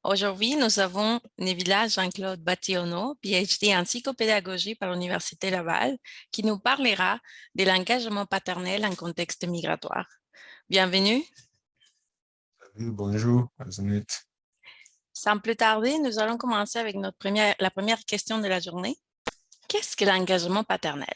Aujourd'hui, nous avons Nevila Jean-Claude Bationo, PhD en psychopédagogie par l'Université Laval, qui nous parlera de l'engagement paternel en contexte migratoire. Bienvenue. Oui, bonjour, Azanet. Sans plus tarder, nous allons commencer avec la première question de la journée. Qu'est-ce que l'engagement paternel?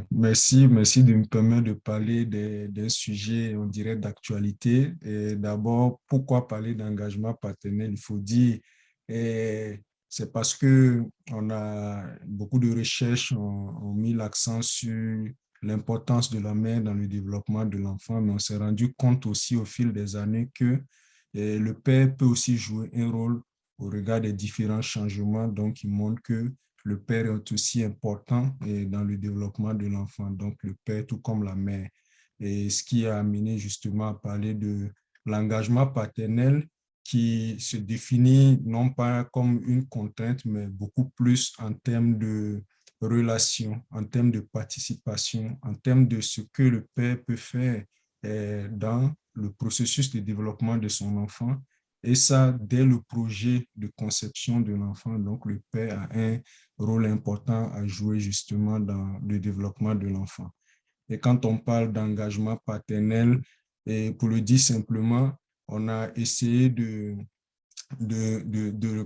Merci de me permettre de parler d'un sujet, on dirait, d'actualité. Et d'abord, pourquoi parler d'engagement paternel? Il faut dire, c'est parce que on a beaucoup de recherches ont mis l'accent sur l'importance de la mère dans le développement de l'enfant, mais on s'est rendu compte aussi au fil des années que le père peut aussi jouer un rôle au regard des différents changements. Donc, il montre que le père est aussi important dans le développement de l'enfant, donc le père tout comme la mère. Et ce qui a amené justement à parler de l'engagement paternel qui se définit non pas comme une contrainte, mais beaucoup plus en termes de relation, en termes de participation, en termes de ce que le père peut faire dans le processus de développement de son enfant. Et ça, dès le projet de conception de l'enfant, donc le père a un rôle important à jouer justement dans le développement de l'enfant. Et quand on parle d'engagement paternel, et pour le dire simplement, on a essayé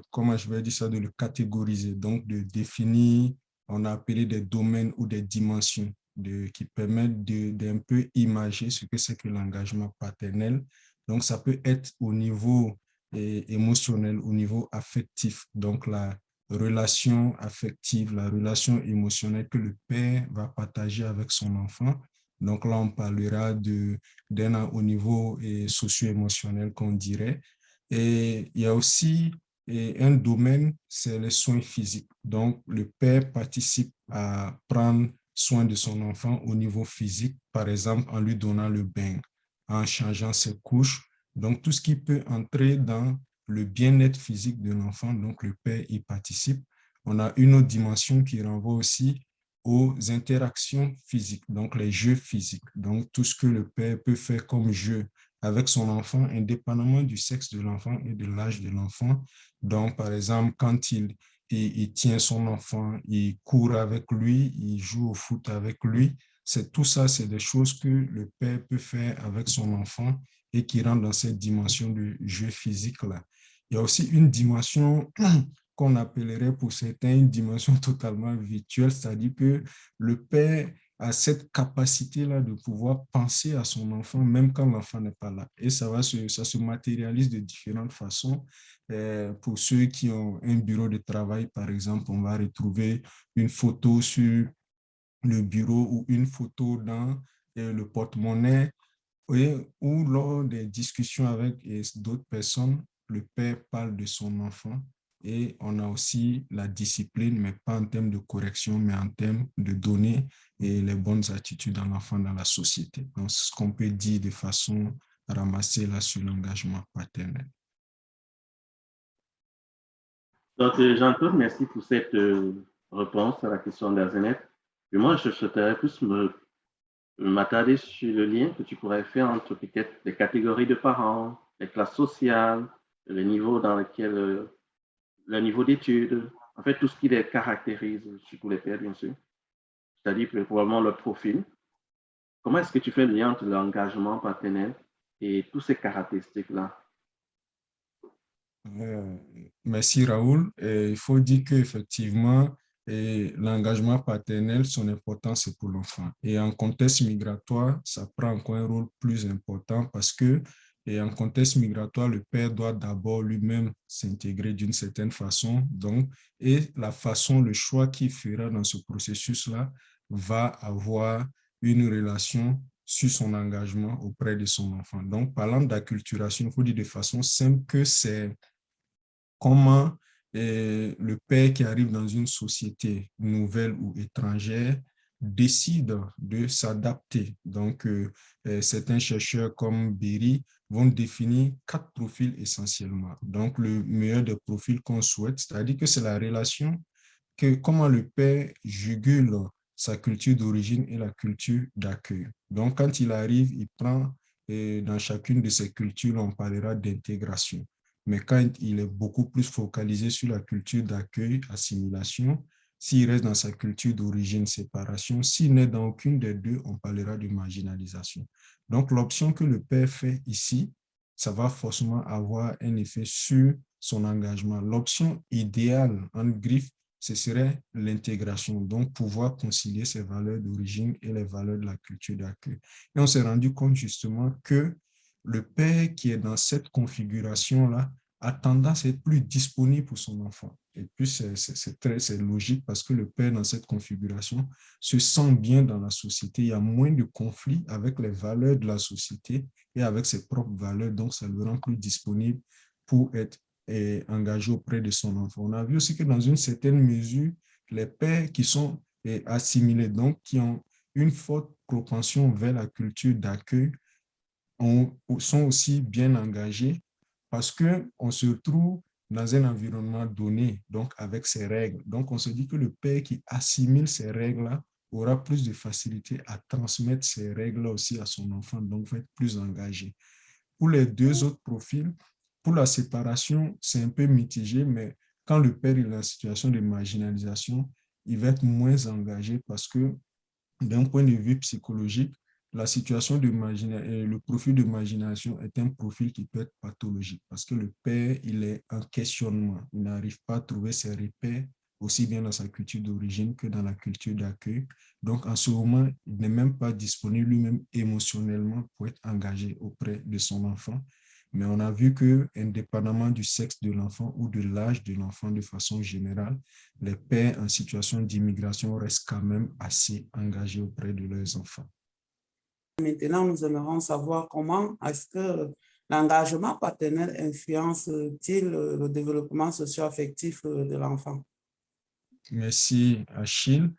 comment je vais dire ça, de le catégoriser, donc de définir, on a appelé des domaines ou des dimensions qui permettent d'un peu imager ce que c'est que l'engagement paternel. Donc, ça peut être au niveau émotionnel, au niveau affectif, donc la relation affective, la relation émotionnelle que le père va partager avec son enfant. Donc là, on parlera d'un au niveau socio-émotionnel qu'on dirait. Et il y a aussi un domaine, c'est les soins physiques. Donc, le père participe à prendre soin de son enfant au niveau physique, par exemple en lui donnant le bain, en changeant ses couches. Donc, tout ce qui peut entrer dans le bien-être physique de l'enfant, donc le père y participe. On a une autre dimension qui renvoie aussi aux interactions physiques, donc les jeux physiques. Donc, tout ce que le père peut faire comme jeu avec son enfant, indépendamment du sexe de l'enfant et de l'âge de l'enfant. Donc, par exemple, quand il tient son enfant, il court avec lui, il joue au foot avec lui, tout ça, c'est des choses que le père peut faire avec son enfant et qui rentrent dans cette dimension de jeu physique-là. Il y a aussi une dimension qu'on appellerait pour certains une dimension totalement virtuelle, c'est-à-dire que le père a cette capacité-là de pouvoir penser à son enfant, même quand l'enfant n'est pas là. Et ça se matérialise de différentes façons. Pour ceux qui ont un bureau de travail, par exemple, on va retrouver une photo sur le bureau ou une photo dans le porte-monnaie ou lors des discussions avec d'autres personnes, le père parle de son enfant et on a aussi la discipline, mais pas en termes de correction, mais en termes de donner les bonnes attitudes à l'enfant dans la société. Donc, ce qu'on peut dire de façon ramassée là sur l'engagement paternel. Donc, Jean-Claude, merci pour cette réponse à la question d'Arzenet. Et moi, je souhaiterais plus m'attarder sur le lien que tu pourrais faire entre peut-être les catégories de parents, les classes sociales, le niveau dans lequel, le niveau d'études, en fait, tout ce qui les caractérise, surtout les pères, bien sûr, c'est-à-dire probablement leur profil. Comment est-ce que tu fais le lien entre l'engagement paternel et toutes ces caractéristiques-là? Euh, Merci Raoul. Et il faut dire qu'effectivement, l'engagement paternel, son importance, c'est pour l'enfant. Et en contexte migratoire, ça prend encore un rôle plus important parce que, et en contexte migratoire, le père doit d'abord lui-même s'intégrer d'une certaine façon. Donc, et la façon, le choix qu'il fera dans ce processus-là va avoir une relation sur son engagement auprès de son enfant. Donc, parlant d'acculturation, il faut dire de façon simple que c'est comment le père qui arrive dans une société nouvelle ou étrangère décide de s'adapter. Donc, certains chercheurs comme Berry vont définir 4 profils essentiellement. Donc, le meilleur des profils qu'on souhaite, c'est-à-dire que c'est la relation que comment le père jugule sa culture d'origine et la culture d'accueil. Donc, quand il arrive, il prend et dans chacune de ces cultures, on parlera d'intégration. Mais quand il est beaucoup plus focalisé sur la culture d'accueil, assimilation, s'il reste dans sa culture d'origine, séparation, s'il n'est dans aucune des deux, on parlera de marginalisation. Donc, l'option que le père fait ici, ça va forcément avoir un effet sur son engagement. L'option idéale, en griffe, ce serait l'intégration, donc pouvoir concilier ses valeurs d'origine et les valeurs de la culture d'accueil. Et on s'est rendu compte justement que le père qui est dans cette configuration-là a tendance à être plus disponible pour son enfant. Et puis, c'est logique parce que le père dans cette configuration se sent bien dans la société. Il y a moins de conflits avec les valeurs de la société et avec ses propres valeurs. Donc, ça le rend plus disponible pour être engagé auprès de son enfant. On a vu aussi que dans une certaine mesure, les pères qui sont assimilés, donc qui ont une forte propension vers la culture d'accueil, sont aussi bien engagés parce qu'on se trouve dans un environnement donné, donc avec ses règles. Donc, on se dit que le père qui assimile ces règles-là aura plus de facilité à transmettre ces règles-là aussi à son enfant, donc va être plus engagé. Pour les deux autres profils, pour la séparation, c'est un peu mitigé, mais quand le père est en situation de marginalisation, il va être moins engagé parce que d'un point de vue psychologique, la situation de le profil de marginalisation est un profil qui peut être pathologique parce que le père, il est en questionnement. Il n'arrive pas à trouver ses repères aussi bien dans sa culture d'origine que dans la culture d'accueil. Donc, en ce moment, il n'est même pas disponible lui-même émotionnellement pour être engagé auprès de son enfant. Mais on a vu que, indépendamment du sexe de l'enfant ou de l'âge de l'enfant de façon générale, les pères en situation d'immigration restent quand même assez engagés auprès de leurs enfants. Maintenant, nous aimerons savoir comment est-ce que l'engagement paternel influence-t-il le développement socio-affectif de l'enfant? Merci Achille.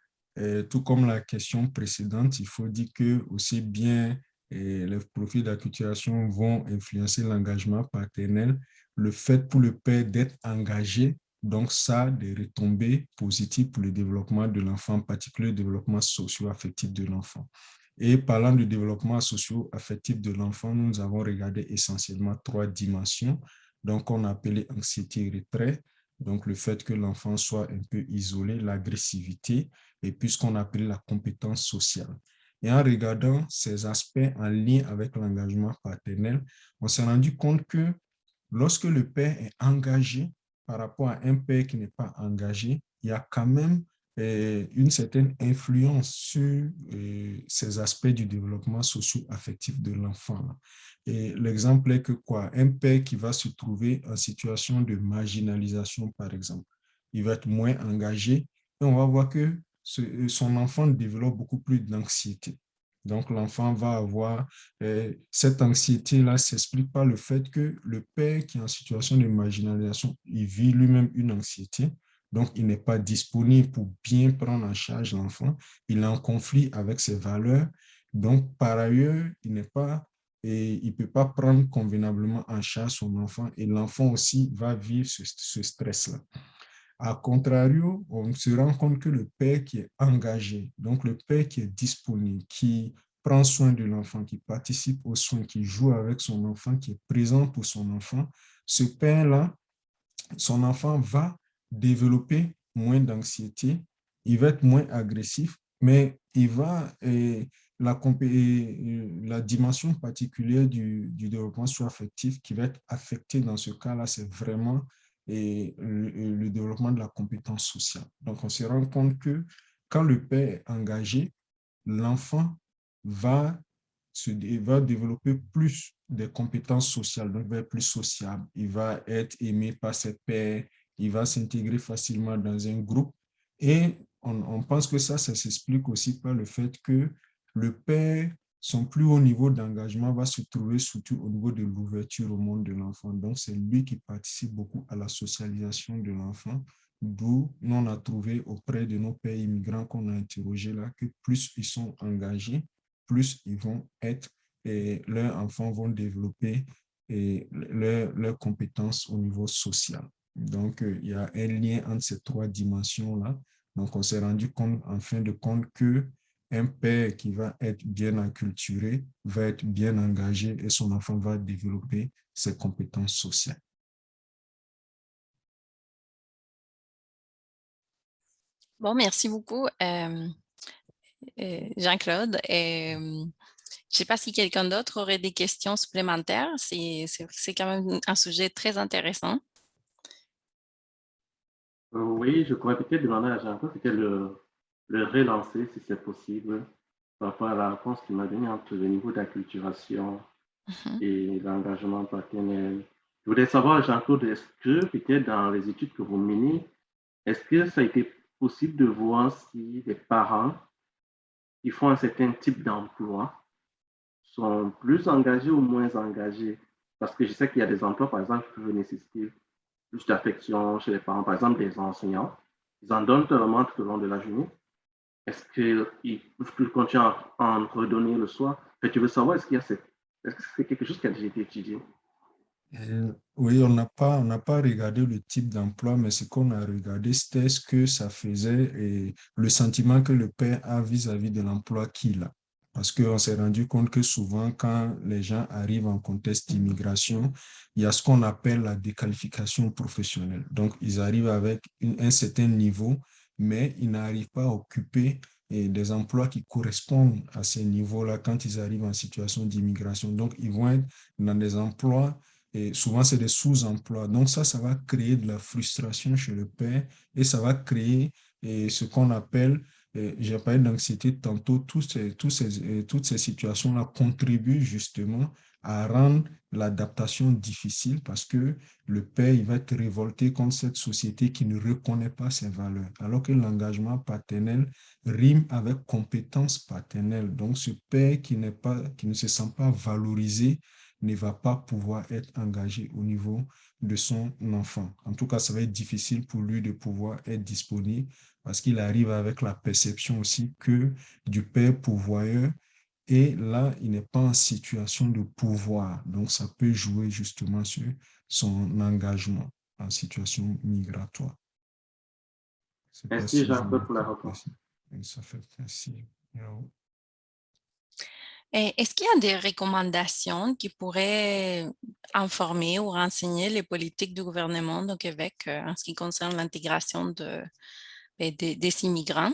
Tout comme la question précédente, il faut dire que aussi bien les profils d'acculturation vont influencer l'engagement paternel, le fait pour le père d'être engagé, donc ça a des retombées positives pour le développement de l'enfant, en particulier le développement socio-affectif de l'enfant. Et parlant du développement socio-affectif de l'enfant, nous avons regardé essentiellement 3 dimensions. Donc, on a appelé anxiété et retrait, donc le fait que l'enfant soit un peu isolé, l'agressivité, et puis ce qu'on appelle la compétence sociale. Et en regardant ces aspects en lien avec l'engagement paternel, on s'est rendu compte que lorsque le père est engagé par rapport à un père qui n'est pas engagé, il y a quand même une certaine influence sur ces aspects du développement socio-affectif de l'enfant. Et l'exemple est que quoi? Un père qui va se trouver en situation de marginalisation, par exemple, il va être moins engagé et on va voir que son enfant développe beaucoup plus d'anxiété. Donc, l'enfant va avoir cette anxiété-là ne s'explique par le fait que le père qui est en situation de marginalisation, il vit lui-même une anxiété. Donc, il n'est pas disponible pour bien prendre en charge l'enfant. Il est en conflit avec ses valeurs. Donc, par ailleurs, il ne peut pas prendre convenablement en charge son enfant et l'enfant aussi va vivre ce stress-là. A contrario, on se rend compte que le père qui est engagé, donc le père qui est disponible, qui prend soin de l'enfant, qui participe aux soins, qui joue avec son enfant, qui est présent pour son enfant, ce père-là, son enfant va développer moins d'anxiété, il va être moins agressif, mais il va, la dimension particulière du développement socio-affectif qui va être affectée dans ce cas-là, c'est vraiment le développement de la compétence sociale. Donc, on se rend compte que quand le père est engagé, l'enfant va développer plus des compétences sociales, donc il va être plus sociable, il va être aimé par ses pairs, il va s'intégrer facilement dans un groupe. Et on pense que ça s'explique aussi par le fait que le père, son plus haut niveau d'engagement va se trouver surtout au niveau de l'ouverture au monde de l'enfant. Donc, c'est lui qui participe beaucoup à la socialisation de l'enfant, d'où on a trouvé auprès de nos pères immigrants qu'on a interrogés là que plus ils sont engagés, plus ils vont être et leurs enfants vont développer leurs compétences au niveau social. Donc, il y a un lien entre ces 3 dimensions-là. Donc, on s'est rendu compte, en fin de compte, que un père qui va être bien acculturé, va être bien engagé et son enfant va développer ses compétences sociales. Bon, merci beaucoup, Jean-Claude. Je ne sais pas si quelqu'un d'autre aurait des questions supplémentaires. C'est quand même un sujet très intéressant. Oui, je pourrais peut-être demander à Jean-Claude le relancer si c'est possible par rapport à la réponse qu'il m'a donnée entre le niveau d'acculturation Mhm. et l'engagement paternel. Je voudrais savoir, Jean-Claude, est-ce que peut-être dans les études que vous menez, est-ce que ça a été possible de voir si les parents qui font un certain type d'emploi sont plus engagés ou moins engagés? Parce que je sais qu'il y a des emplois, par exemple, qui peuvent nécessiter plus d'affection chez les parents, par exemple des enseignants. Ils en donnent tellement tout au long de la journée. Est-ce qu'ils peuvent continuer à en redonner le soir? Et tu veux savoir, est-ce que c'est quelque chose qui a déjà été étudié? Oui, on n'a pas regardé le type d'emploi, mais ce qu'on a regardé, c'était ce que ça faisait et le sentiment que le père a vis-à-vis de l'emploi qu'il a. Parce qu'on s'est rendu compte que souvent, quand les gens arrivent en contexte d'immigration, il y a ce qu'on appelle la déqualification professionnelle. Donc, ils arrivent avec un certain niveau, mais ils n'arrivent pas à occuper des emplois qui correspondent à ces niveaux-là quand ils arrivent en situation d'immigration. Donc, ils vont être dans des emplois et souvent, c'est des sous-emplois. Donc ça va créer de la frustration chez le père et ça va créer ce qu'on appelle, j'ai parlé d'anxiété tantôt, toutes ces situations-là contribuent justement à rendre l'adaptation difficile parce que le père, il va être révolté contre cette société qui ne reconnaît pas ses valeurs, alors que l'engagement paternel rime avec compétence paternelle. Donc, ce père qui ne se sent pas valorisé ne va pas pouvoir être engagé au niveau de son enfant. En tout cas, ça va être difficile pour lui de pouvoir être disponible parce qu'il arrive avec la perception aussi que du père pourvoyeur et là, il n'est pas en situation de pouvoir. Donc, ça peut jouer justement sur son engagement en situation migratoire. Je ne sais pas Merci, si je Jean-Claude, me pour la réponse. ça fait merci. Et est-ce qu'il y a des recommandations qui pourraient informer ou renseigner les politiques du gouvernement au Québec en ce qui concerne l'intégration des immigrants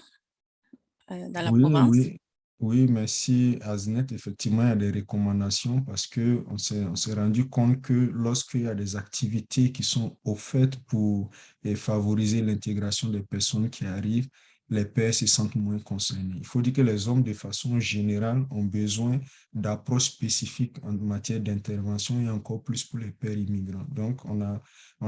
dans la Oui, province? oui, oui, merci Aznet. Effectivement, il y a des recommandations parce que on s'est rendu compte que lorsqu'il y a des activités qui sont offertes pour favoriser l'intégration des personnes qui arrivent, les pères se sentent moins concernés. Il faut dire que les hommes, de façon générale, ont besoin d'approches spécifiques en matière d'intervention et encore plus pour les pères immigrants. Donc, on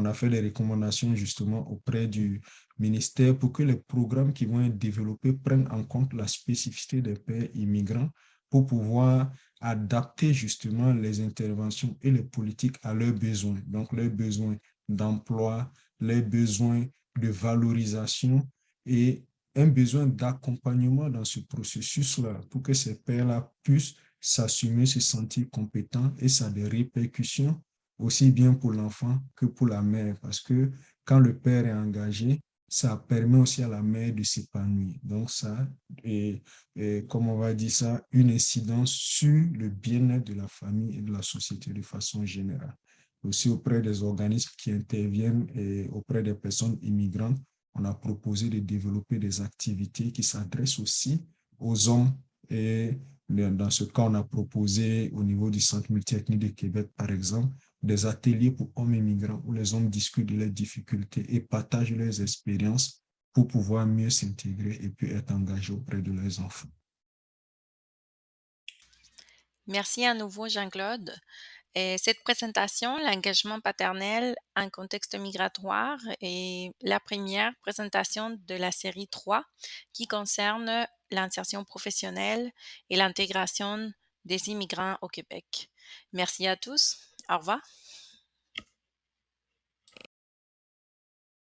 a fait des recommandations justement auprès du ministère pour que les programmes qui vont être développés prennent en compte la spécificité des pères immigrants pour pouvoir adapter justement les interventions et les politiques à leurs besoins. Donc, leurs besoins d'emploi, leurs besoins de valorisation et un besoin d'accompagnement dans ce processus-là pour que ces pères-là puissent s'assumer, se sentir compétents et ça a des répercussions aussi bien pour l'enfant que pour la mère parce que quand le père est engagé, ça permet aussi à la mère de s'épanouir. Donc, ça, comme on va dire ça, une incidence sur le bien-être de la famille et de la société de façon générale. Aussi auprès des organismes qui interviennent et auprès des personnes immigrantes, on a proposé de développer des activités qui s'adressent aussi aux hommes. Et dans ce cas, on a proposé au niveau du Centre multiethnique de Québec, par exemple, des ateliers pour hommes immigrants où les hommes discutent de leurs difficultés et partagent leurs expériences pour pouvoir mieux s'intégrer et puis être engagés auprès de leurs enfants. Merci à nouveau, Jean-Claude. Et cette présentation, l'engagement paternel en contexte migratoire, est la première présentation de la série 3 qui concerne l'insertion professionnelle et l'intégration des immigrants au Québec. Merci à tous. Au revoir.